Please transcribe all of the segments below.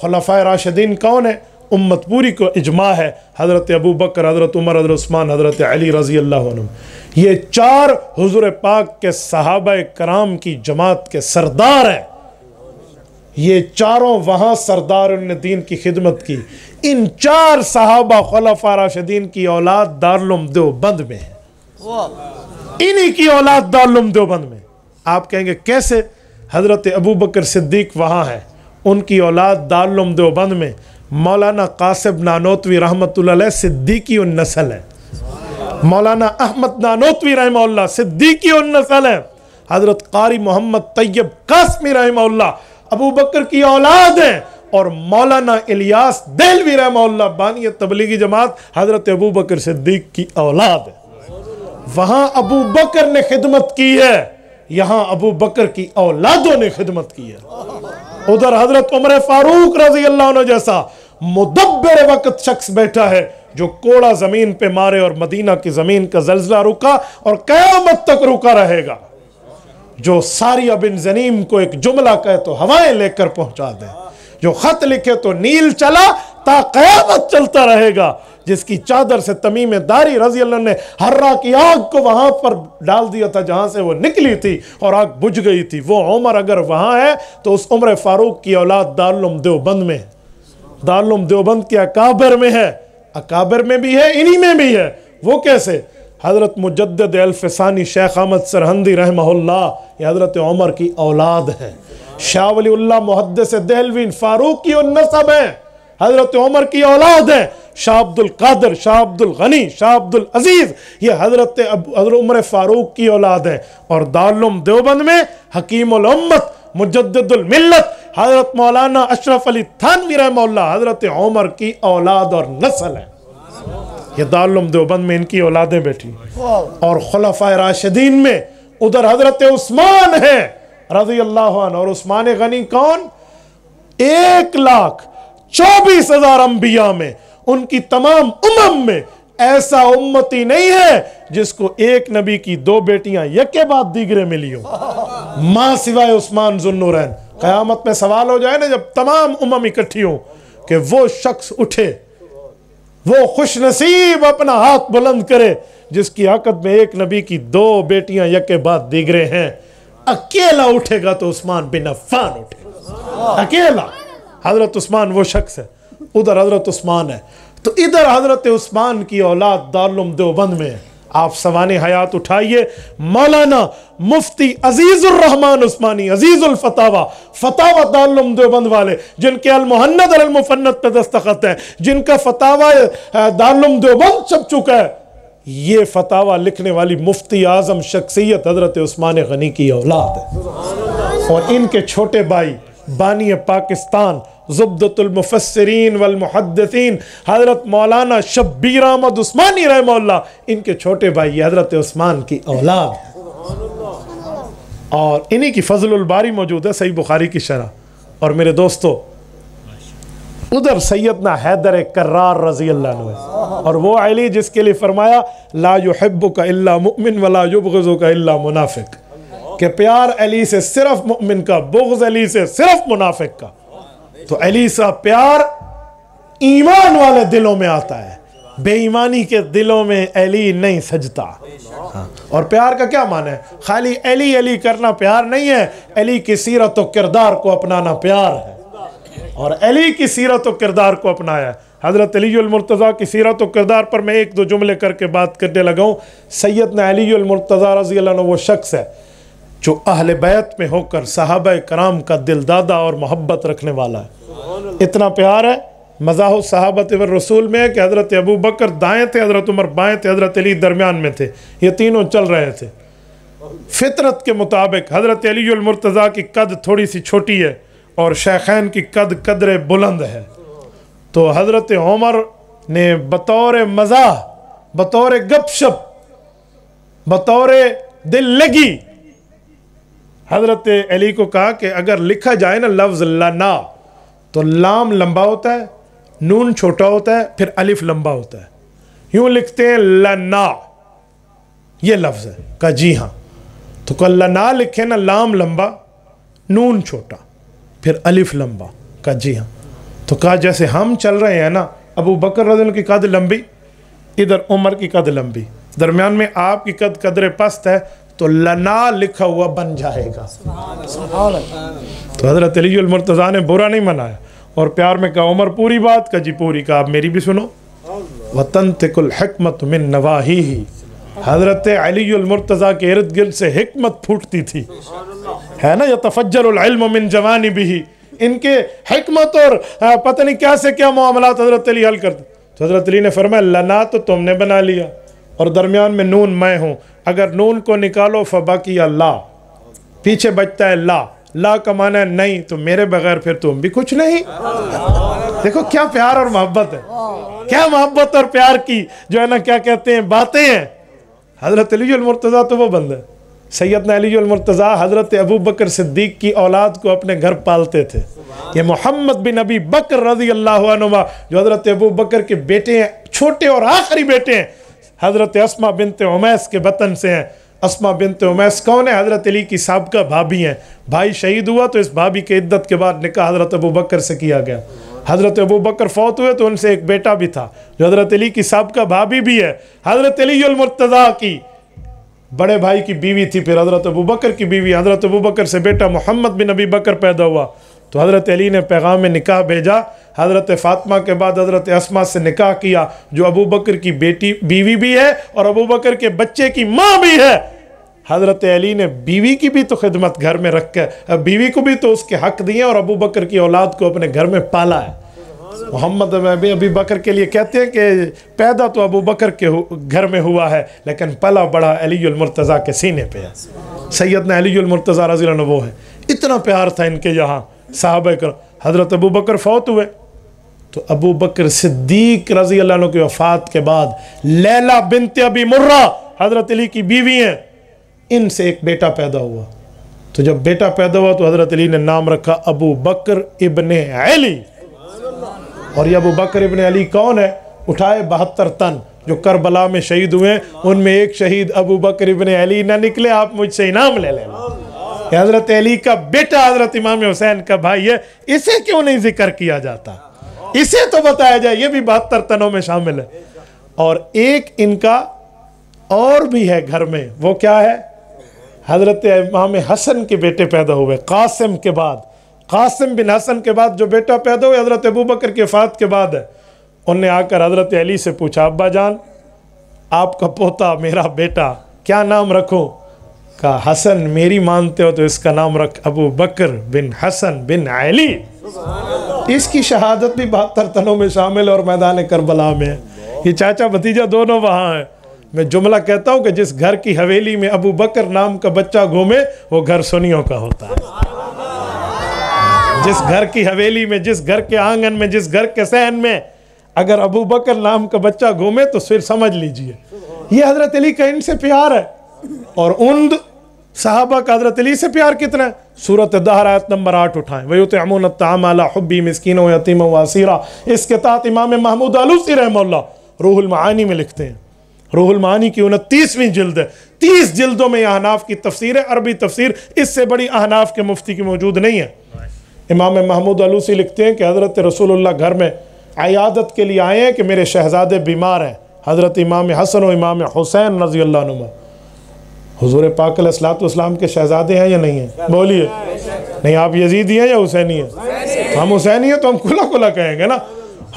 खुलफाए राशिदीन कौन है? उम्मत पूरी को इजमा है, हज़रत अबू बकर, हज़रत उमर, हज़रत उस्मान, हज़रत अली रज़ी अल्लाह अन्हुम। ये चार हुज़ूर पाक के सहाबाए कराम की जमात के सरदार हैं। ये चारों वहाँ सरदार ने दीन की खिदमत की। इन चार सहाबा खुलफाए राशिदीन की औलाद दारुल उलूम देवबंद में है, इन्हीं की औलाद दारुल उलूम देवबंद में। आप कहेंगे कैसे? हज़रत अबू बकर सिद्दीक वहाँ है, उनकी औलाद दारुल उलूम देवबंद में। मौलाना कासिम नानोतवी रहमतुल्लाह अलैह सिद्दीकी उन नस्ल है, मौलाना अहमद नानोतवी रहमतुल्लाह सिद्दीकी उन नस्ल है, हज़रत कारी मोहम्मद तैयब कासमी रहमतुल्लाह अबू बकर की औलाद है, और मौलाना इलियास देलवी रहमतुल्लाह बानी तबलीगी जमात हज़रत अबू बकर सिद्दीक की औलाद है। वहाँ अबू बकर ने खिदमत की है, यहाँ अबू बकर की औलादों ने खिदमत की है। उधर हजरत उमर फारूक रजी अल्लाह अन्हु जैसा मुदब्बिर वक्त शख्स बैठा है, जो कोड़ा जमीन पे मारे और मदीना की जमीन का जल्जला रुका और कयामत तक रुका रहेगा। जो सारिया बिन ज़नीम को एक जुमला कहे तो हवाएं लेकर पहुंचा दे, जो खत लिखे तो नील चला ता कयामत चलता रहेगा, जिसकी चादर से तमीम दारी रजी अल्लाह ने हर्रा की आग को वहां पर डाल दिया था जहां से वो निकली थी और आग बुझ गई थी। वो उमर अगर वहां है तो उस उमर फारूक की औलाद दारुल उलूम देवबंद में है, दारुल उलूम देवबंद के अकाबिर में है, अकाबिर में भी है, इन्हीं में भी है। वो कैसे? हजरत मुजद्दिद अल-फ़सानी शेख अहमद सरहंदी रहमहुल्लाह ये हजरत उमर की औलाद है। शाह वलीउल्लाह मुहद्दिस देहलवी फारूक की नस्ब है, हजरत उमर की औलाद है। शाह अब्दुल कादिर, शाह अब्दुल गनी, शाह अब्दुल अजीज ये हजरत उमर फारूक की औलाद है। और दारुल उलूम देवबंद में हकीमुल उम्मत मुजद्दिदुल मिल्लत हजरत मौलाना अशरफ अली थानवी रहमतुल्लाह हजरत उमर की औलाद और नस्ल है। ये दारुल उलूम देवबंद में इनकी औलादें बैठी। और खुलफाए राशिदीन में उधर हजरत उस्मान है रज़ी अल्लाह अन्हु। और उस्मान गनी कौन? 1,24,000 अंबिया में, उनकी तमाम उम्म में ऐसा उम्मती नहीं है जिसको एक नबी की 2 बेटियां यके बाद दीगरे मिली हो, मां सिवाय उस्मान ज़ुन्नूरैन। क़यामत में सवाल हो जाए ना, जब तमाम उम्म इकट्ठी हो, कि वो शख्स उठे, वो खुशनसीब अपना हाथ बुलंद करे जिसकी आकद में एक नबी की 2 बेटियां यके बाद दीगरे हैं। अकेला उठेगा तो उस्मान बिन अफ़्फ़ान उठेगा, अकेला। हजरत उस्मान वो शख्स है, उधर हजरत उस्मान है, तो इधर हजरत उस्मान की औलाद दारुल उलूम देवबंद में है। आप सवाने हयात उठाइए, मौलाना मुफ्ती अजीजुर रहमान उस्मानी अजीजुल फतावा, फतावा दारुल उलूम देवबंद वाले, जिनके अल मुहन्नद अल मुफन्नद पे दस्तखत है, जिनका फतावा दारुल उलूम देवबंद छप चुका है, ये फतावा लिखने वाली मुफ्ती आजम शख्सियत हजरत उस्मान गनी की औलाद है। और इनके छोटे भाई बानी पाकिस्तान ज़ुब्दतुल मुफस्सिरीन वल मुहद्दिसीन हजरत मौलाना शब्बीर अहमद उस्मानी रहमतुल्लाह, इनके छोटे भाई हजरत उस्मान की औलाद है। और इन्हीं की फजलुल बारी मौजूद है सही बुखारी की शरह। और मेरे दोस्तों, उधर सैयदना हैदर कर्रार रज़ी अल्लाह अन्हु है, और वो अली जिसके लिए फरमाया ला युहिब्बुका इल्ला मुमिन वला युबग़िज़ुका इल्ला मुनाफिक, कि प्यार अली से सिर्फ मुमिन का, बुग़्ज़ अली से सिर्फ मुनाफिक का। तो अली सा प्यार ईमान वाले दिलों में आता है, बेईमानी के दिलों में अली नहीं सजता। और प्यार का क्या माना है? खाली अली अली करना प्यार नहीं है, अली की सीरत और किरदार को अपनाना प्यार है। और अली की सीरत और किरदार को अपनाया। हज़रत अलीउल मुर्तज़ा की सीरत और किरदार पर मैं 1-2 जुमले करके बात करने लगा हूँ। सैयदना अलीउल मुर्तज़ा रज़ी अल्लाह अन्हु वो शख्स है जो अहले बैत में होकर सहाबा कराम का दिलदादा और मोहब्बत रखने वाला है। इतना प्यार है मज़ाह सहाबत व रसूल में है कि हज़रत अबू बकर दाएँ थे, हज़रत उमर बाएँ थे, हज़रत अली दरमियान में थे, ये तीनों चल रहे थे। फितरत के मुताबिक हज़रत अलीउल मुर्तज़ा की कद थोड़ी सी छोटी है और शेखैन की कद कदरे बुलंद है। तो हज़रत उमर ने बतौर मज़ाह, बतौर गपशप, बतौर दिल लगी हज़रत अली को कहा कि अगर लिखा जाए ना लफ्ज़ लना, तो लाम लंबा होता है, नून छोटा होता है, फिर अलिफ लंबा होता है। यूं लिखते हैं लना, ये लफ्ज़ है। कहा जी हाँ। तो कल लना लिखे ना, लाम लंबा, नून छोटा, फिर अलिफ लंबा। कहा जी हाँ। तो कहा जैसे हम चल रहे हैं ना, अबू बकर रज़ी अल्लाह की कद लंबी, इधर उमर की कद लंबी, दरमियान में आपकी कद कदरे पस्त है, तो लना लिखा हुआ बन जाएगा। तो हज़रत अली अल मुर्तज़ा ने बुरा नहीं मनाया और प्यार में कहा उमर पूरी बात का जी पूरी का, आप मेरी भी सुनो। वतन तिकुल हिकमत मिन नवाही ही, हज़रत अली अल मुर्तज़ा के इर्द गिर्द से हिकमत फूटती थी, है ना, यतफज्जरुल इल्म मिन जवानिबिही, इनके हिकमत और पता नहीं क्या से क्या मामलात हज़रत अली हल करते। तो हज़रत अली ने फरमाया लना तो तुमने बना लिया और दरमियान में नून मैं हूँ, अगर नून को निकालो फबाकी अल्लाह, पीछे बचता है ला, ला का माना है नहीं, तो मेरे बगैर फिर तुम भी कुछ नहीं। देखो क्या प्यार और मोहब्बत है, क्या मोहब्बत और प्यार की जो है ना क्या कहते हैं बातें हैं। हज़रत अली अल मुर्तज़ा तो वो बंदा है, सैयदना अली अल मुर्तज़ा हज़रत अबू बकर सिद्दीक़ की औलाद को अपने घर पालते थे। ये मोहम्मद बिन अबी बकर रज़ी अल्लाह अन्हुमा जो हज़रत अबू बकर के बेटे हैं, छोटे और आखिरी बेटे हैं, हज़रत अस्मा बिनते उमैस के वतन से हैं। अस्मा बिनते उमैस कौन है? हज़रत अली की साबिक़ा भाभी हैं। भाई शहीद हुआ तो इस भाभी के इद्दत के बाद निकाह हज़रत अबू बकर से किया गया। हज़रत अबू बकर फौत हुए तो उनसे एक बेटा भी था जो हज़रत अली की साबिक़ा भाभी भी है। हज़रत अली अल मुर्तज़ा की बड़े भाई की बीवी थी, फिर हज़रत अबू बकर की बीवी, हज़रत अबू बकर से बेटा मोहम्मद बिन अबी बकर पैदा हुआ। तो हज़रत अली ने पैगाम में निकाह भेजा, हज़रत फ़ातिमा के बाद हज़रत अस्मा से निकाह किया जो अबू बकर की बेटी बीवी भी है और अबू बकर के बच्चे की माँ भी है। हज़रत अली ने बीवी की भी तो खिदमत घर में रख कर बीवी को भी तो उसके हक़ दिए और अबू बकर की औलाद को अपने घर में पाला है। मोहम्मद अबी बकर के लिए कहते हैं कि पैदा तो अबू बकर के घर में हुआ है लेकिन पला बड़ा अली अल मुर्तज़ा के सीने पे है। सैयदना अली अल मुर्तज़ा रज़ी अल्लाह अन्हु वो है। इतना प्यार था इनके यहाँ साहबा कर। हज़रत अबू बकर फौत हुए तो अबू बकर सिद्दीक़ रज़ी अल्लाह अन्हु की वफ़ात के बाद लैला बिनते अबी मुर्रा हज़रत अली की बीवी हैं, इनसे एक बेटा पैदा हुआ। तो जब बेटा पैदा हुआ तो हज़रत अली ने नाम रखा अबू बकर इब्ने अली। और ये अबू बकर इब्ने अली कौन है? उठाए 72 तन जो करबला में शहीद हुए, उनमें एक शहीद अबू बकर इब्ने अली ना निकले, आप मुझसे इनाम ले लेना। हज़रत अली का बेटा हज़रत इमाम हुसैन का भाई है, इसे क्यों नहीं जिक्र किया जाता? इसे तो बताया जाए, ये भी 72 तनों में शामिल है। और एक इनका और भी है घर में, वो क्या है? हज़रत इमाम हसन के बेटे पैदा हुए कासिम के बाद। कासिम बिन हसन के बाद जो बेटा पैदा हुए हज़रत अबू बकर के वफ़ात के बाद है। उनने आकर हज़रत अली से पूछा अब्बा जान आपका पोता मेरा बेटा क्या नाम रखूं? कहा हसन मेरी मानते हो तो इसका नाम रख अबू बकर बिन हसन बिन अली। इसकी शहादत भी 72 तनों में शामिल और मैदान करबला में है। ये चाचा भतीजा दोनों वहाँ हैं। मैं जुमला कहता हूँ कि जिस घर की हवेली में अबू बकर नाम का बच्चा घूमे वो घर सुन्नियों का होता है। जिस घर की हवेली में, जिस घर के आंगन में, जिस घर के सहन में अगर अबू बकर नाम का बच्चा घूमे तो फिर समझ लीजिए ये हज़रत अली का इनसे प्यार है। और उन सहाबा का हज़रत अली से प्यार कितना है? सूरत दहर आयत नंबर 8 उठाएं। वयुतइमून अत्ताअम अला हुब्बी मिस्कीन व यतीम व असीरा। इसके तहत इमाम महमूद आलूसी रहमहुल्लाह रूहुल मानी में लिखते हैं। रूहुल मानी की 29वीं जिल्द है, 30 जिल्दों में अहनाफ की तफसीर है, अरबी तफसीर इससे बड़ी अहनाफ के मुफ्ती की मौजूद नहीं है। इमाम महमूद आलूसी लिखते हैं कि हज़रत रसूलुल्लाह घर में अयादत के लिए आए हैं कि मेरे शहजादे बीमार हैं। हज़रत इमाम हसन और इमाम हुसैन रज़ी अल्लाह अन्हुमा हुज़ूर पाक अलैहिस्सलाम के शहजादे हैं या नहीं हैं? बोलिए। नहीं आप यजीदी हैं या हुसैनी हैं? तो हम हुसैनी हैं तो हम खुला खुला कहेंगे ना।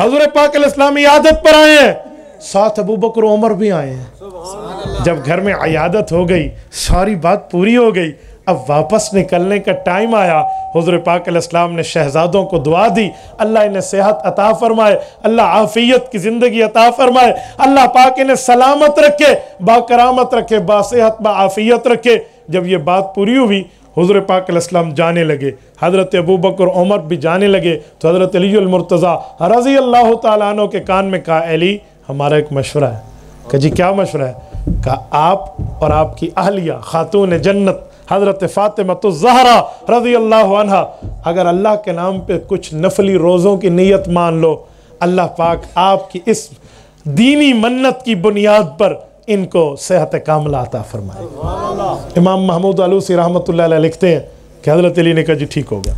हुज़ूर पाक अलैहिस्सलाम इयादत पर आए हैं, साथ अबू बकर उमर भी आए हैं। जब घर में इयादत हो गई, सारी बात पूरी हो गई, अब वापस निकलने का टाइम आया। हुज़ूर पाक अलैहिस्सलाम ने शहजादों को दुआ दी, अल्लाह इन्हें सेहत अता फरमाए, अल्लाह आफियत की ज़िंदगी अता फरमाए, अल्लाह पाक इन्हें सलामत रखे, बाकरामत रखे, बासेहत बाआफियत रखे। जब ये बात पूरी हुई हुज़ूर पाक अलैहिस्सलाम जाने लगे, हज़रत अबू बकर उमर भी जाने लगे। तो हज़रत अली अल मुर्तज़ा रज़ी अल्लाह तआला अन्हु के कान में कहा अली हमारा एक मशवरा है। कहा जी क्या मशवरा है? कहा आप और आपकी अहलिया खातून जन्नत हज़रत फ़ातिमतुज़ ज़हरा रज़ी अल्लाह अन्हा अगर अल्लाह के नाम पे कुछ नफली रोज़ों की नीयत मान लो, अल्लाह पाक आपकी इस दीनी मन्नत की बुनियाद पर इनको सेहत कामला अता फरमाए। इमाम महमूद आलूसी रहमतुल्लाह अलैह लिखते हैं कि हज़रत अली ने कहा जी ठीक हो गया।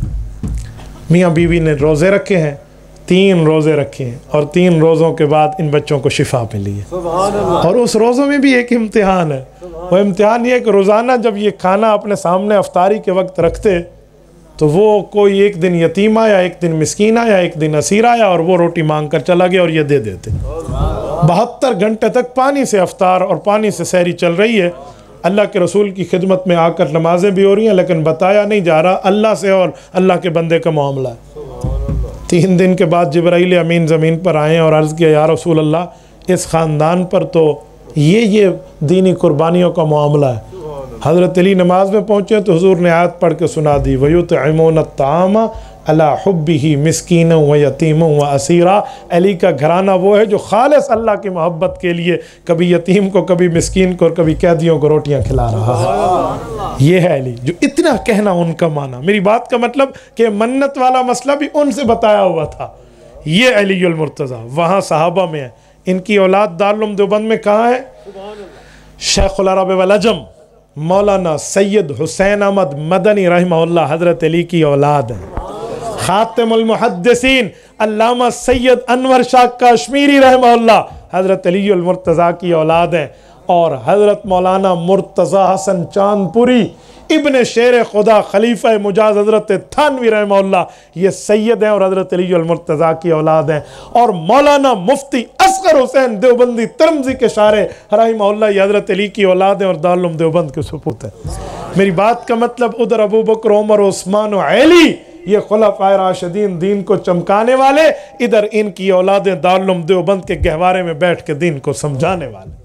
मियाँ बीवी ने रोज़े रखे हैं, 3 रोज़े रखे और 3 रोज़ों के बाद इन बच्चों को शिफा मिली है। और उस रोज़ों में भी एक इम्तिहान है। वो इम्तिहान ये है कि रोज़ाना जब ये खाना अपने सामने अफ्तारी के वक्त रखते तो वो कोई एक दिन यतीम आया, एक दिन मिस्कीन आया, एक दिन असीर आया और वो रोटी मांग कर चला गया और ये दे देते। 72 घंटे तक पानी से अफ्तार और पानी से सहरी चल रही है। अल्लाह के रसूल की खिदमत में आकर नमाजें भी हो रही हैं, लेकिन बताया नहीं जा रहा अल्लाह से और अल्लाह के बंदे का मामला है। 3 दिन के बाद जिब्राइल अमीन ज़मीन पर आए और अर्ज़ किया, या रसूल अल्लाह, इस ख़ानदान पर तो ये दीनी कुर्बानियों का मामला है। हज़रत अली नमाज में पहुँचे तो हुज़ूर ने आयत पढ़ के सुना दी, वयुतइमून अत्ताम अला हुब्बिही मिस्कीन व यतीम व असीरा। अली का घराना वो है जो खालिस अल्लाह की मोहब्बत के लिए कभी यतीम को, कभी मिस्कीन को और कभी कैदियों को रोटियां खिला रहा है। ये है अली, जो इतना कहना उनका माना। मेरी बात का मतलब कि मन्नत वाला मसला भी उनसे बताया हुआ था। ये अलीउल मुर्तज़ा वहाँ सहाबा में है। इनकी औलाद दारुल उलूम देवबंद में कहाँ है? शेखुल अरब वल अजम मौलाना सैयद हुसैन अहमद मदनी रहमहुल्लाह हज़रत अली की औलाद है। खातिमुल मुहद्दिसीन अल्लामा सैयद अनवर शाह कश्मीरी रहमहुल्लाह हज़रत अलीउल मुर्तज़ा की औलाद हैं। और हज़रत मौलाना मुर्तज़ा हसन चांदपुरी इब्न शेर खुदा खलीफा मुजाज हज़रत थानवी रहमहुल्लाह ये सैयद हैं और हज़रत अलीउल मुर्तज़ा की औलाद हैं। और मौलाना मुफ्ती असगर हुसैन देवबंदी तिरमिज़ी के शारे रहमहुल्लाह ये हज़रत अली की औलाद हैं और दारुल उलूम देवबंद के सुपूत हैं। मेरी बात का मतलब उधर अबू बकर, उमर, उस्मान और अली ये खुलफाए राशिदीन दीन को चमकाने वाले, इधर इनकी औलादें दारुल उलूम देवबंद के गहवारे में बैठ के दीन को समझाने वाले।